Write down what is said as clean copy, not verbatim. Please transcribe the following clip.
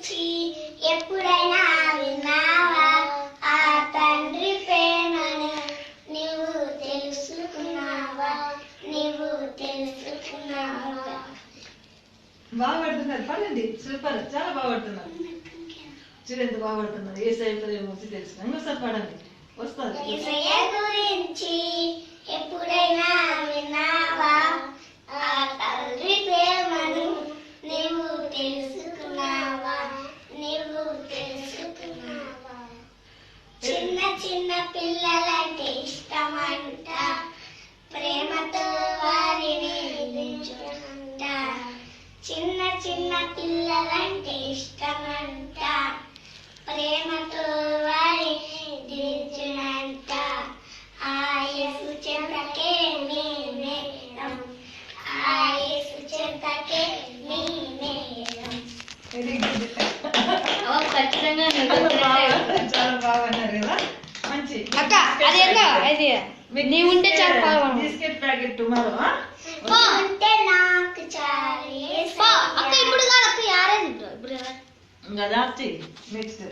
గురించి ఎప్పుడైనా విన్నావా? ఆ తండ్రి ప్రేమను నీవు తెలుసుకున్నావా? బాగా పడుతున్నారు, పడండి. సూపర్, చాలా బాగా పడుతున్నారు. చూడు ఎంత బాగా పడుతున్నారు. యేసయ్య ప్రేమ గురించి తెలుసు. ఇంకోసారి పడండి, వస్తుంది. యేసయ్య గురించి ఎప్పుడైనా విన్నావా? ఆ తండ్రి ప్రేమను నీవు తెలుసుకున్నావా? చిన్న చిన్న పిల్లలంటే ఇష్టమంట, ప్రేమతో వారిని ఎదిరించుట. చిన్న చిన్న పిల్లలంటే ఇష్టమంట, ప్రేమతో వారిని ఎదిరించునంట. ఆ యేసు చెంతకే మేమేరం, ఆ యేసు చెంతకే మేమేరం. చాలా బాగున్నారు కదా. మంచి అక్క అదేందో అది నీవు ఉంటే చాలా బిస్కెట్ ప్యాకెట్ టుమారో. ఉంటే నాకు చాలు అక్క ఇప్పుడు కాదు అక్క యారే తింటావు ఇప్పుడు ఇంకా నెక్స్ట్